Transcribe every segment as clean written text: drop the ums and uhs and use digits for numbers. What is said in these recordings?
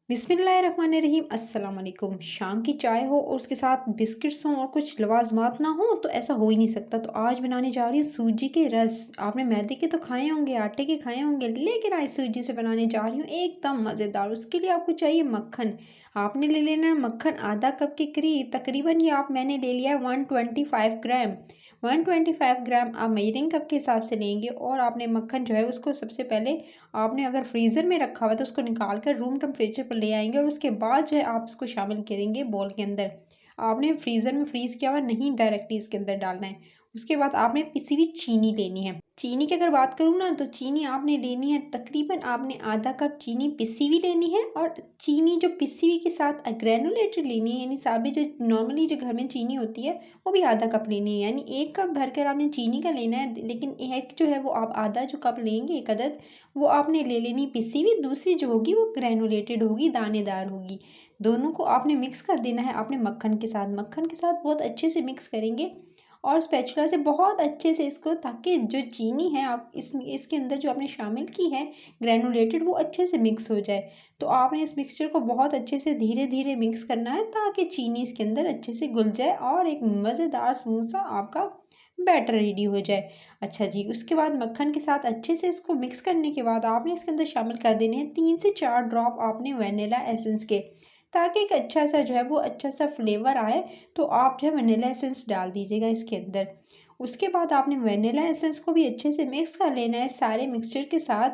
बिस्मिल्लाहिर्रहमानिर्रहीम। अस्सलाम वालेकुम। शाम की चाय हो और उसके साथ बिस्किट्स हों और कुछ लवाजमात ना हो तो ऐसा हो ही नहीं सकता। तो आज बनाने जा रही हूँ सूजी के रस। आपने मैदे के तो खाए होंगे, आटे के खाए होंगे, लेकिन आज सूजी से बनाने जा रही हूँ एकदम मज़ेदार। उसके लिए आपको चाहिए मक्खन। आपने ले लेना है मक्खन आधा कप के करीब, तकरीबन ये मैंने ले लिया है 125 ग्राम। 125 ग्राम आप मेजरिंग कप के हिसाब से लेंगे। और आपने मक्खन जो है उसको सबसे पहले आपने अगर फ्रीज़र में रखा हुआ है तो उसको निकाल कर रूम टेम्परेचर पर ले आएंगे और उसके बाद जो है आप इसको शामिल करेंगे बोल के अंदर। आपने फ्रीज़र में फ्रीज़ किया हुआ नहीं डायरेक्टली इसके अंदर डालना है। उसके बाद आपने पिसी हुई चीनी लेनी है। चीनी की अगर बात करूँ ना तो चीनी आपने लेनी है, तकरीबन आपने आधा कप चीनी पिसी हुई लेनी है। और चीनी जो पिसी हुई के साथ ग्रेनुलेटेड लेनी है, यानी साबित जो नॉर्मली जो घर में चीनी होती है वो भी आधा कप लेनी है। यानी एक कप भर कर आपने चीनी का लेना है, लेकिन एक जो है वो आप आधा जो कप लेंगे एक अदद, वो आपने ले लेनी पिसी हुई। दूसरी जो होगी वो ग्रेनुलेटेड होगी, दानेदार होगी। दोनों को आपने मिक्स कर देना है आपने मक्खन के साथ। मक्खन के साथ बहुत अच्छे से मिक्स करेंगे और स्पैचुला से बहुत अच्छे से इसको, ताकि जो चीनी है आप इसके अंदर जो आपने शामिल की है ग्रेनुलेटेड, वो अच्छे से मिक्स हो जाए। तो आपने इस मिक्सचर को बहुत अच्छे से धीरे धीरे मिक्स करना है ताकि चीनी इसके अंदर अच्छे से घुल जाए और एक मज़ेदार स्मूथ सा आपका बैटर रेडी हो जाए। अच्छा जी, उसके बाद मक्खन के साथ अच्छे से इसको मिक्स करने के बाद आपने इसके अंदर शामिल कर देने हैं 3 से 4 ड्रॉप आपने वनीला एसेंस के, ताकि एक अच्छा सा जो है वो अच्छा सा फ्लेवर आए। तो आप जो है वनीला एसेंस डाल दीजिएगा इसके अंदर। उसके बाद आपने वनीला एसेंस को भी अच्छे से मिक्स कर लेना है सारे मिक्सचर के साथ।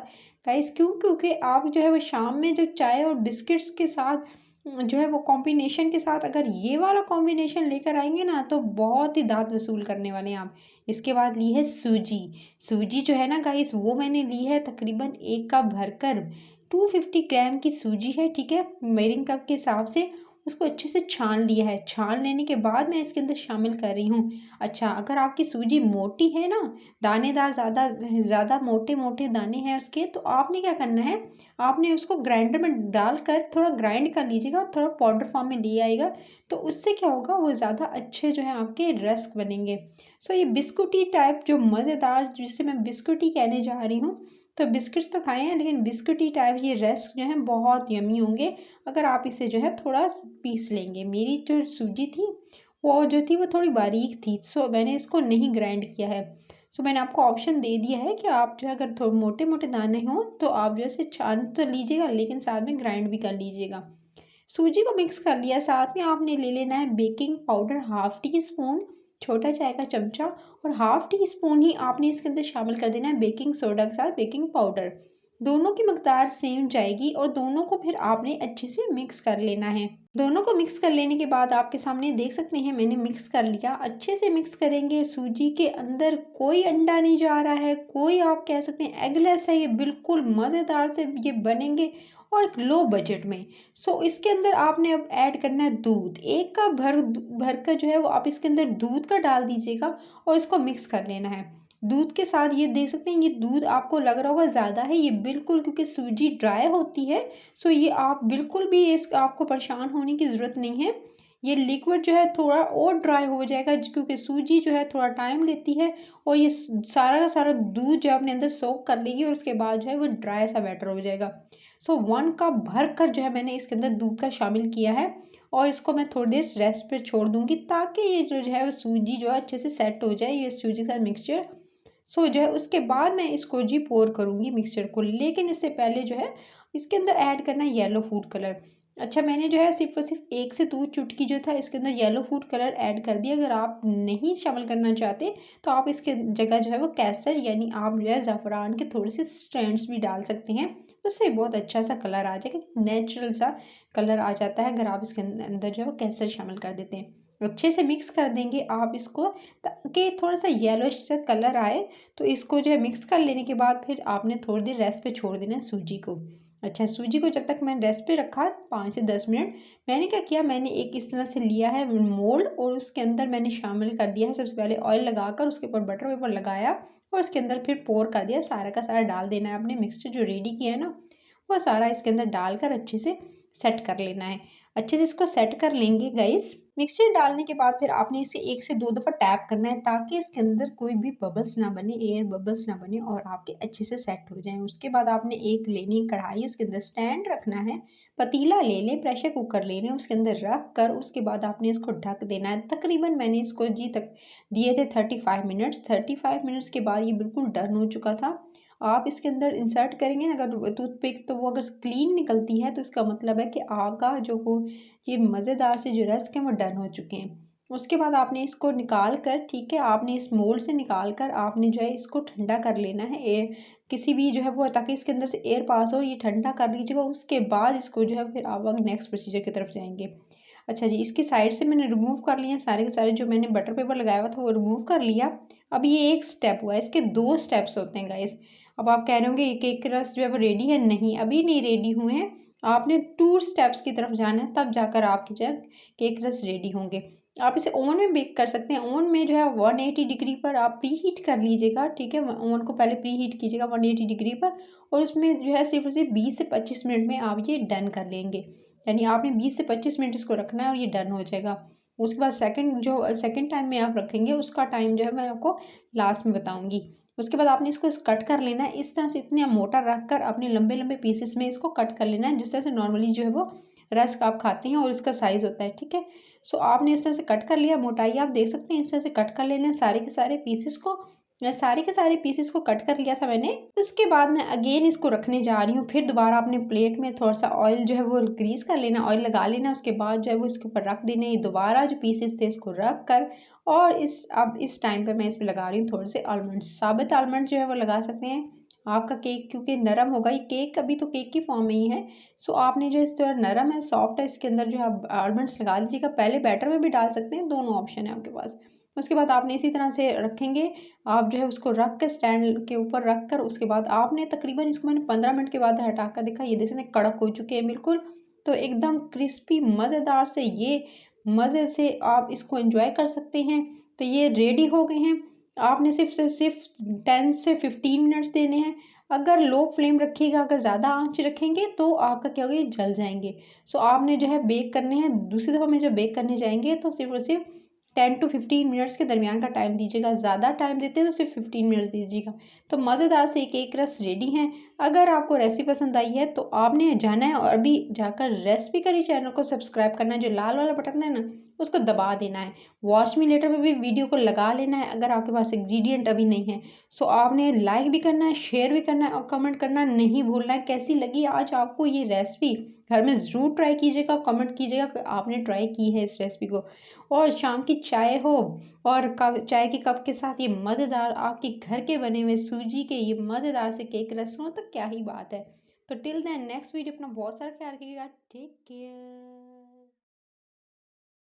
गाइस क्योंकि आप जो है वो शाम में जो चाय और बिस्किट्स के साथ जो है वो कॉम्बिनेशन के साथ अगर ये वाला कॉम्बिनेशन लेकर आएंगे ना तो बहुत ही दांत वसूल करने वाले हैं आप। इसके बाद ली है सूजी। सूजी जो है ना गाइस वो मैंने ली है तकरीबन एक कप भरकर। 250 ग्राम की सूजी है, ठीक है, मेजरिंग कप के हिसाब से। उसको अच्छे से छान लिया है। छान लेने के बाद मैं इसके अंदर शामिल कर रही हूँ। अच्छा, अगर आपकी सूजी मोटी है ना, दानेदार, ज़्यादा ज़्यादा मोटे मोटे दाने हैं उसके, तो आपने क्या करना है, आपने उसको ग्राइंडर में डालकर थोड़ा ग्राइंड कर लीजिएगा, थोड़ा पाउडर फॉर्म में ले आएगा। तो उससे क्या होगा, वो ज़्यादा अच्छे जो है आपके रस्क बनेंगे। सो ये बिस्कुटी टाइप जो मज़ेदार, जिसे मैं बिस्कुटी कहने जा रही हूँ, तो बिस्किट्स तो खाए हैं लेकिन बिस्कुटी टाइप ये रस्क जो है बहुत यमी होंगे अगर आप इसे जो है थोड़ा पीस लेंगे। मेरी जो सूजी थी वो जो थी वो थोड़ी बारीक थी, सो मैंने इसको नहीं ग्राइंड किया है। सो मैंने आपको ऑप्शन दे दिया है कि आप जो है अगर थोड़े मोटे मोटे दाने हों तो आप जो है छान तो लीजिएगा लेकिन साथ में ग्राइंड भी कर लीजिएगा। सूजी को मिक्स कर लिया, साथ में आपने ले लेना है baking powder half tea spoon, छोटा चाय का चमचा। और हाफ टी स्पून ही आपने इसके अंदर शामिल कर देना है बेकिंग सोडा के साथ बेकिंग पाउडर। दोनों की मकदार सेम जाएगी और दोनों को फिर आपने अच्छे से मिक्स कर लेना है। दोनों को मिक्स कर लेने के बाद आपके सामने देख सकते हैं मैंने मिक्स कर लिया। अच्छे से मिक्स करेंगे। सूजी के अंदर कोई अंडा नहीं जा रहा है, कोई आप कह सकते हैं एगलेस है, ये बिल्कुल मज़ेदार से ये बनेंगे और एक लो बजट में। सो इसके अंदर आपने अब ऐड करना है दूध। एक कप भर कर जो है वो आप इसके अंदर दूध का डाल दीजिएगा और इसको मिक्स कर लेना है। दूध के साथ ये देख सकते हैं, ये दूध आपको लग रहा होगा ज़्यादा है, ये बिल्कुल क्योंकि सूजी ड्राई होती है। सो ये आप बिल्कुल भी इस आपको परेशान होने की ज़रूरत नहीं है। ये लिक्विड जो है थोड़ा और ड्राई हो जाएगा क्योंकि सूजी जो है थोड़ा टाइम लेती है और ये सारा का सारा दूध जो अपने अंदर सोख कर लेगी और उसके बाद जो है वो ड्राई सा बैटर हो जाएगा। सो 1 कप भर कर जो है मैंने इसके अंदर दूध का शामिल किया है और इसको मैं थोड़ी देर रेस्ट पे छोड़ दूंगी ताकि ये जो है वो सूजी जो है अच्छे से सेट हो जाए, ये सूजी का मिक्सचर। सो जो है उसके बाद मैं इसको जी पोर करूँगी मिक्सचर को, लेकिन इससे पहले जो है इसके अंदर ऐड करना है येलो फूड कलर। अच्छा, मैंने जो है सिर्फ और सिर्फ 1 से 2 चुटकी जो था इसके अंदर येलो फूड कलर ऐड कर दिया। अगर आप नहीं शामिल करना चाहते तो आप इसके जगह जो है वो केसर यानी आप जो है ज़ाफ़रान के थोड़े से स्ट्रैंड्स भी डाल सकते हैं। उससे बहुत अच्छा सा कलर आ जाएगा, नेचुरल सा कलर आ जाता है अगर आप इसके अंदर जो है वो केसर शामिल कर देते हैं। अच्छे से मिक्स कर देंगे आप इसको ताकि थोड़ा सा येलोइश सा कलर आए। तो इसको जो है मिक्स कर लेने के बाद फिर आपने थोड़ी देर रेस्ट पे छोड़ देना है सूजी को। अच्छा, सूजी को जब तक मैंने रेस्ट पे रखा 5 से 10 मिनट, मैंने क्या किया, मैंने एक इस तरह से लिया है मोल्ड और उसके अंदर मैंने शामिल कर दिया है सबसे पहले ऑयल लगाकर, उसके ऊपर बटर पेपर लगाया और उसके अंदर फिर पोर कर दिया। सारा का सारा डाल देना है आपने मिक्सचर जो रेडी किया है ना, वो सारा इसके अंदर डालकर अच्छे से सेट कर लेना है। अच्छे से इसको सेट कर लेंगे गाइस। मिक्सचर डालने के बाद फिर आपने इसे 1 से 2 दफ़ा टैप करना है ताकि इसके अंदर कोई भी बबल्स ना बने, एयर बबल्स ना बने और आपके अच्छे से सेट हो जाएँ। उसके बाद आपने एक लेनी है कढ़ाई, उसके अंदर स्टैंड रखना है, पतीला ले लें, प्रेशर कुकर ले लें, उसके अंदर रख कर उसके बाद आपने इसको ढक देना है। तकरीबन मैंने इसको जी तक दिए थे 35 मिनट्स, 35 मिनट्स के बाद ये बिल्कुल डन हो चुका था। आप इसके अंदर इंसर्ट करेंगे ना अगर टूथपिक तो वो अगर क्लीन निकलती है तो इसका मतलब है कि आपका जो वो ये मज़ेदार से जो रस्क हैं वो डन हो चुके हैं। उसके बाद आपने इसको निकाल कर ठीक है, आपने इस मोल्ड से निकाल कर आपने जो है इसको ठंडा कर लेना है एयर किसी भी जो है वो ताकि इसके अंदर से एयर पास हो, ये ठंडा कर लीजिएगा। उसके बाद इसको जो है फिर आप नेक्स्ट प्रोसीजर की तरफ जाएँगे। अच्छा जी, इसकी साइड से मैंने रिमूव कर लिए हैं सारे के सारे जो मैंने बटर पेपर लगाया हुआ था वो रिमूव कर लिया। अब ये एक स्टेप हुआ है, इसके 2 स्टेप्स होते हैं गाइस। अब आप कह रहे होंगे ये केक का रस जो है वो रेडी है, नहीं अभी नहीं रेडी हुए हैं। आपने 2 स्टेप्स की तरफ जाना है तब जाकर आपकी जो है केक रस रेडी होंगे। आप इसे ओवन में बेक कर सकते हैं, ओवन में जो है 180 डिग्री पर आप प्री हीट कर लीजिएगा, ठीक है? ओवन को पहले प्री हीट कीजिएगा 180 डिग्री पर और उसमें जो है सिर्फ़ और सिर्फ 20 से 25 मिनट में आप ये डन कर लेंगे। यानी आपने 20 से 25 मिनट इसको रखना है और ये डन हो जाएगा। उसके बाद सेकंड टाइम में आप रखेंगे उसका टाइम जो है मैं आपको लास्ट में बताऊँगी। उसके बाद आपने इसको कट कर लेना है, इस तरह से इतना मोटा रख कर अपने लंबे-लंबे पीसेस में इसको कट कर लेना है, जिस तरह से नॉर्मली जो है वो रस्क आप खाते हैं और इसका साइज़ होता है, ठीक है? सो आपने इस तरह से कट कर लिया, मोटाई आप देख सकते हैं इस तरह से कट कर लेना है सारे के सारे पीसेस को। मैं सारे के सारे पीसेस को कट कर लिया था मैंने। उसके बाद मैं अगेन इसको रखने जा रही हूँ, फिर दोबारा अपने प्लेट में थोड़ा-सा ऑयल जो है वो ग्रीस कर लेना, ऑयल लगा लेना, उसके बाद जो है वो इसके ऊपर रख देने, दोबारा जो पीसेस थे इसको रख कर और अब इस टाइम पे मैं इसमें लगा रही हूँ थोड़े से आलमंड्स, साबित आलमंड जो है वो लगा सकते हैं। आपका केक क्योंकि नरम होगा, ये केक अभी तो केक की फॉर्म में ही है, सो आपने जो इस तरह नरम है, सॉफ्ट है, इसके अंदर जो है आप आलमंड्स लगा दीजिएगा। पहले बैटर में भी डाल सकते हैं, दोनों ऑप्शन है आपके पास। उसके बाद आपने इसी तरह से रखेंगे, आप जो है उसको रख के स्टैंड के ऊपर रख कर उसके बाद आपने तकरीबन इसको मैंने 15 मिनट के बाद हटा कर देखा, ये देख सकते हैं कड़क हो चुके हैं बिल्कुल। तो एकदम क्रिस्पी मज़ेदार से ये मज़े से आप इसको एंजॉय कर सकते हैं। तो ये रेडी हो गए हैं। आपने सिर्फ़ 10 से 15 मिनट्स देने हैं। अगर लो फ्लेम रखिएगा, अगर ज़्यादा आँच रखेंगे तो आपका क्या होगा ये जल जाएँगे। सो आपने जो है बेक करने हैं, दूसरी दफ़ा में जब बेक करने जाएँगे तो सिर्फ़ और सिर्फ 10 टू 15 मिनट्स के दरमियान का टाइम दीजिएगा। ज़्यादा टाइम देते हैं तो सिर्फ 15 मिनट्स दीजिएगा। तो मज़ेदार से केक रस रेडी हैं। अगर आपको रेसिपी पसंद आई है तो आपने जाना है और अभी जाकर रेसिपी करी चैनल को सब्सक्राइब करना है, जो लाल वाला बटन है ना उसको दबा देना है। वॉच मी लेटर पे भी वीडियो को लगा लेना है अगर आपके पास इंग्रेडिएंट अभी नहीं है। सो आपने लाइक भी करना है, शेयर भी करना है और कमेंट करना नहीं भूलना है। कैसी लगी आज आपको ये रेसिपी? घर में ज़रूर ट्राई कीजिएगा, कमेंट कीजिएगा कि आपने ट्राई की है इस रेसिपी को। और शाम की चाय हो और कप चाय के कप के साथ ये मज़ेदार आपके घर के बने हुए सूजी के ये मज़ेदार से केक रस हो तो क्या ही बात है। तो टिल देन नेक्स्ट वीडियो, अपना बहुत सारा ख्याल रखिएगा। Take care.